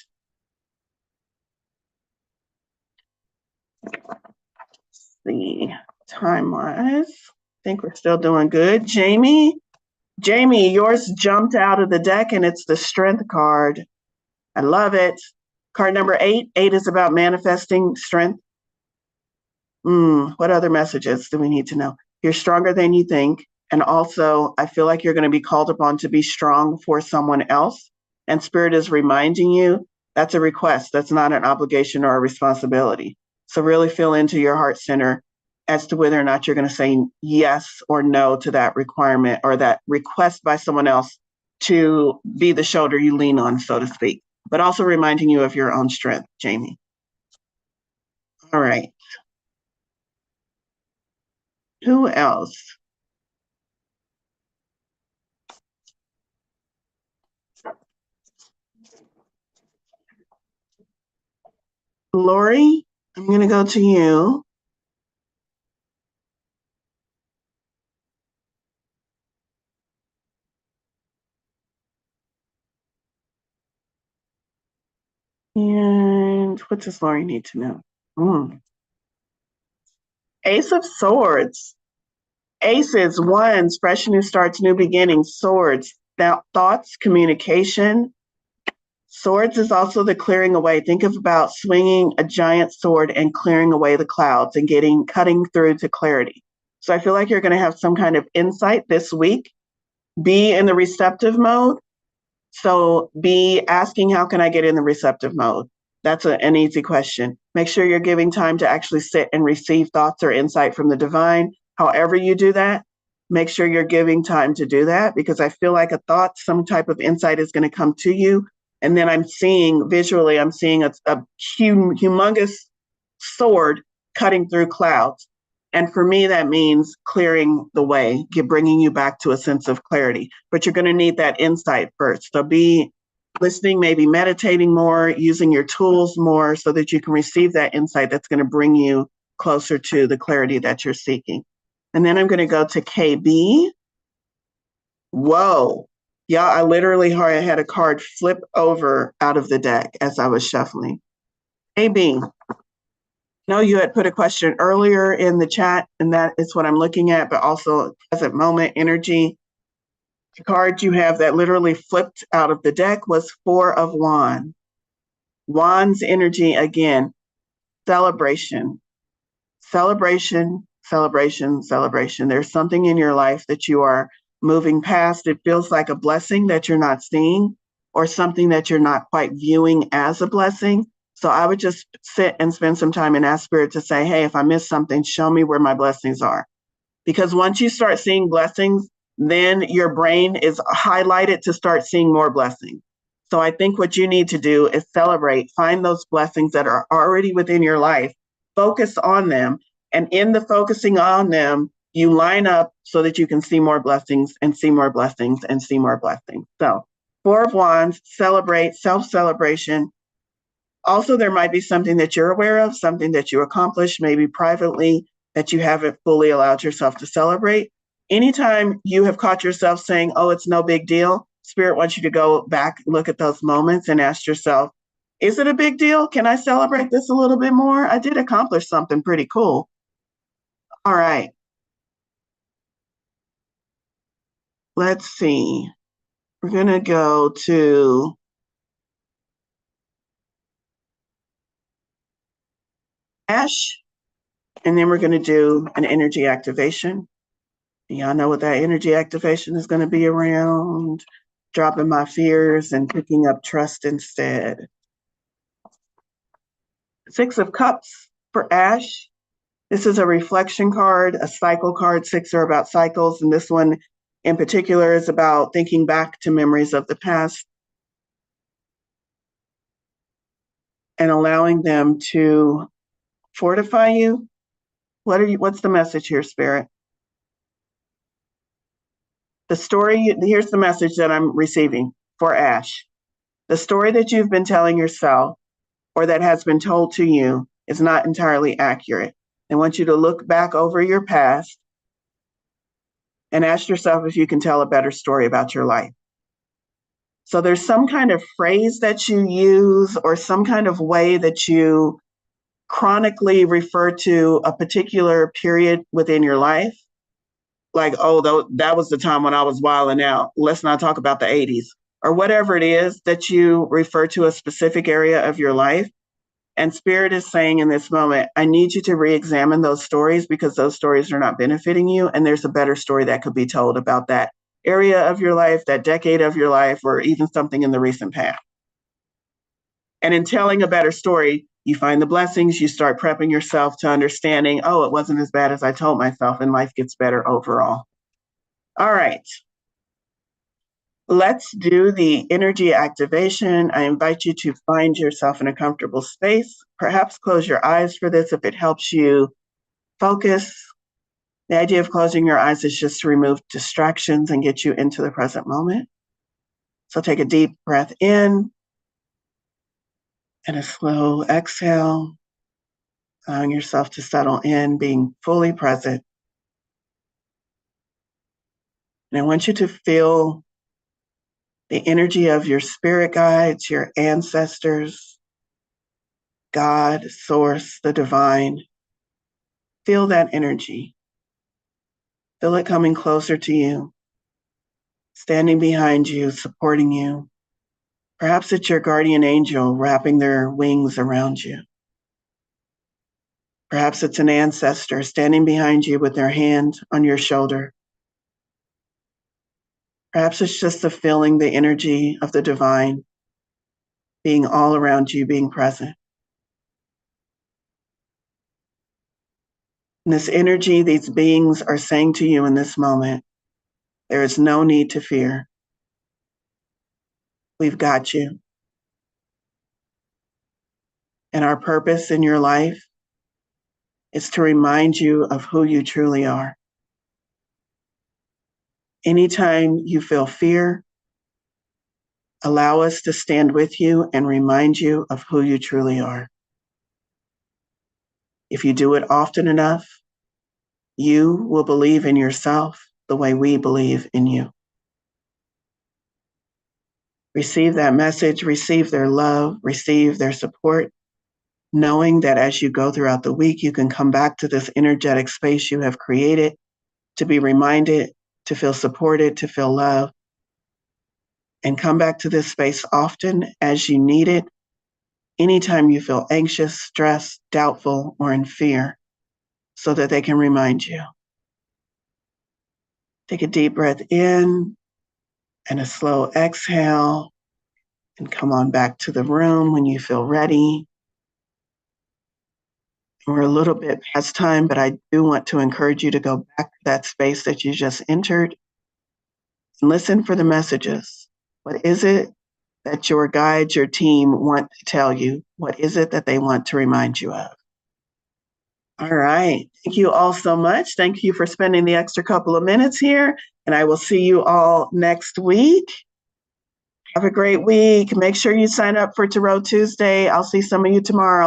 Let's see, time-wise, I think we're still doing good. Jamie, yours jumped out of the deck and it's the strength card. I love it. Card number 8. 8 is about manifesting strength. What other messages do we need to know? You're stronger than you think. And also, I feel like you're going to be called upon to be strong for someone else. And Spirit is reminding you that's a request. That's not an obligation or a responsibility. So really feel into your heart center as to whether or not you're going to say yes or no to that requirement or that request by someone else to be the shoulder you lean on, so to speak, but also reminding you of your own strength, Jamie. All right. Who else? Lori, I'm going to go to you. And what does Lori need to know? Ace of Swords. Aces, ones, fresh new starts, new beginnings, swords, thoughts, communication. Swords is also the clearing away. Think of about swinging a giant sword and clearing away the clouds and cutting through to clarity. So I feel like you're going to have some kind of insight this week. Be in the receptive mode. So be asking, how can I get in the receptive mode? That's an easy question. Make sure you're giving time to actually sit and receive thoughts or insight from the divine. However you do that, make sure you're giving time to do that, because I feel like a thought, some type of insight is going to come to you. And then I'm seeing a humongous sword cutting through clouds. And for me, that means clearing the way, bringing you back to a sense of clarity. But you're going to need that insight first. So be listening, maybe meditating more, using your tools more so that you can receive that insight that's going to bring you closer to the clarity that you're seeking. And then I'm going to go to KB. Whoa. Yeah, I literally had a card flip over out of the deck as I was shuffling. KB. No, you had put a question earlier in the chat, and that is what I'm looking at, but also present moment energy. The card you have that literally flipped out of the deck was 4 of Wands. Wands energy again, celebration, celebration, celebration, celebration. There's something in your life that you are moving past. It feels like a blessing that you're not seeing, or something that you're not quite viewing as a blessing. So I would just sit and spend some time and ask Spirit to say, hey, if I miss something, show me where my blessings are. Because once you start seeing blessings, then your brain is highlighted to start seeing more blessings. So I think what you need to do is celebrate, find those blessings that are already within your life, focus on them. And in the focusing on them, you line up so that you can see more blessings and see more blessings and see more blessings. So 4 of Wands, celebrate, self-celebration. Also, there might be something that you're aware of, something that you accomplished, maybe privately, that you haven't fully allowed yourself to celebrate. Anytime you have caught yourself saying, oh, it's no big deal, Spirit wants you to go back, look at those moments and ask yourself, is it a big deal? Can I celebrate this a little bit more? I did accomplish something pretty cool. All right. Let's see. We're going to go to Ash, and then we're going to do an energy activation. Y'all know what that energy activation is going to be around. Dropping my fears and picking up trust instead. 6 of Cups for Ash. This is a reflection card, a cycle card. 6 are about cycles, and this one in particular is about thinking back to memories of the past and allowing them to fortify you. What's the message here, Spirit? The story, here's the message that I'm receiving for Ash. The story that you've been telling yourself or that has been told to you is not entirely accurate. I want you to look back over your past and ask yourself if you can tell a better story about your life. So there's some kind of phrase that you use or some kind of way that you chronically refer to a particular period within your life. Like, oh, that was the time when I was wilding out. Let's not talk about the 80s or whatever it is that you refer to a specific area of your life. And Spirit is saying in this moment, I need you to re-examine those stories because those stories are not benefiting you. And there's a better story that could be told about that area of your life, that decade of your life, or even something in the recent past. And in telling a better story, you find the blessings, you start prepping yourself to understanding, oh, it wasn't as bad as I told myself, and life gets better overall. All right. Let's do the energy activation. I invite you to find yourself in a comfortable space. Perhaps close your eyes for this if it helps you focus. The idea of closing your eyes is just to remove distractions and get you into the present moment. So take a deep breath in and a slow exhale, allowing yourself to settle in, being fully present. And I want you to feel the energy of your spirit guides, your ancestors, God, Source, the divine. Feel that energy. Feel it coming closer to you, standing behind you, supporting you. Perhaps it's your guardian angel wrapping their wings around you. Perhaps it's an ancestor standing behind you with their hand on your shoulder. Perhaps it's just the feeling, the energy of the divine being all around you, being present. And this energy, these beings are saying to you in this moment, there is no need to fear. We've got you. And our purpose in your life is to remind you of who you truly are. Anytime you feel fear, allow us to stand with you and remind you of who you truly are. If you do it often enough, you will believe in yourself the way we believe in you. Receive that message, receive their love, receive their support, knowing that as you go throughout the week, you can come back to this energetic space you have created to be reminded, to feel supported, to feel loved, and come back to this space often as you need it, anytime you feel anxious, stressed, doubtful, or in fear, so that they can remind you. Take a deep breath in and a slow exhale, and come on back to the room when you feel ready. We're a little bit past time, but I do want to encourage you to go back to that space that you just entered and listen for the messages. What is it that your guides, your team want to tell you? What is it that they want to remind you of? All right. Thank you all so much. Thank you for spending the extra couple of minutes here. And I will see you all next week. Have a great week. Make sure you sign up for Tarot Tuesday. I'll see some of you tomorrow.